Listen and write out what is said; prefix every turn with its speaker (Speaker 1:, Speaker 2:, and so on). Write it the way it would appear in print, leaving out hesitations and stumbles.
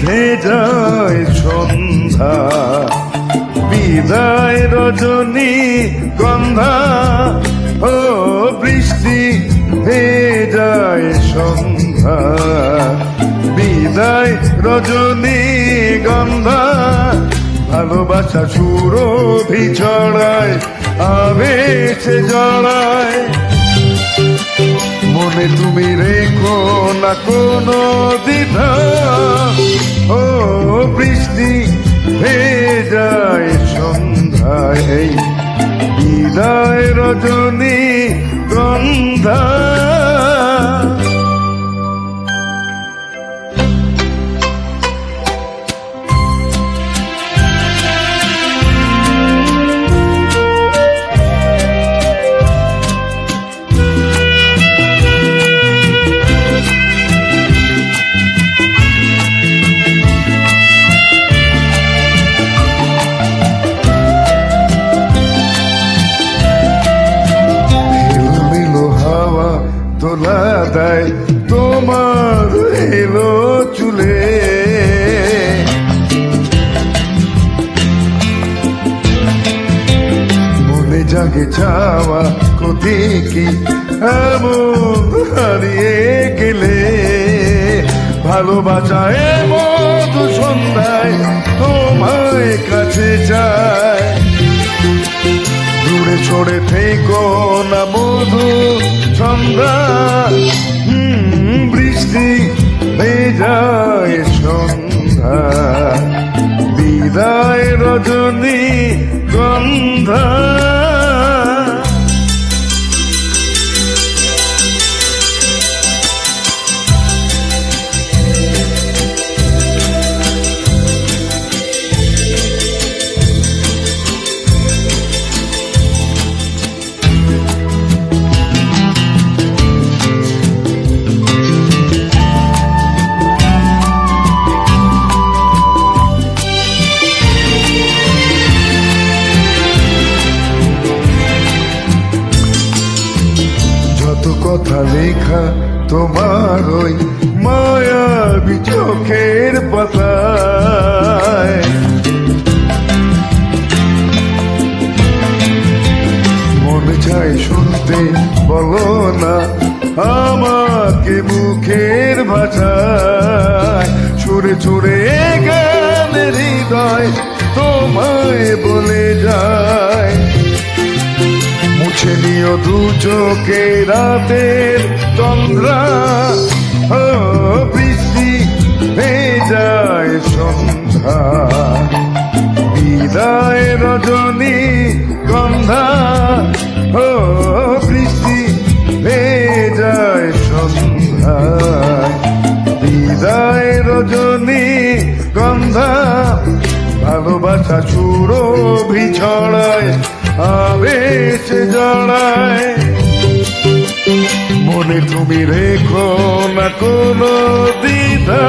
Speaker 1: ভেজায় সন্ধ্যা, বিদায় রজনী গন্ধা। ও বৃষ্টি ভেজায় সন্ধ্যা, বিদায় রজনী গন্ধা। ভালোবাসা সুরভি ছড়ায়, আবেশে জড়ায়। মনে তুমি রেখো না কোনো দ্বিধা। ও বৃষ্টি ভেজায় সন্ধ্যায়, এই বিদায় রজনী গন্ধা। তোলা দেয় তোমার এলো চুলে, মনে জাগে চাওয়া কোথি কি এমন হারিয়ে গেলে। ভালোবাসায় মধু সন্ধ্যায় তোমায় কাছে যায়, দূরে সরে থেকো না মধু সন্ধ্যা। বৃষ্টি ভেজায় সন্ধ্যা, বিদায় রজনী গন্ধা। কথা লেখা তোমার ওই মায়াবী চোখের পাতায়, মনে চাই শুনতে বলো না আমাকে মুখের ভাষায়। ছুড়ে ছুড়ে গানের হৃদয় তোমায় বলে যায়, মুছে নিও দু চোখে রাতের তন্দ্রা। ও বৃষ্টি ভেজায় সন্ধ্যা, বিদায় রজনী গন্ধা। ও বৃষ্টি ভেজায় সন্ধ্যা, বিদায় রজনী গন্ধা। ভালোবাসা সুরভি ছড়ায়, আবেশে জড়ায়। মনে তুমি রেখো না কোনো দ্বিধা।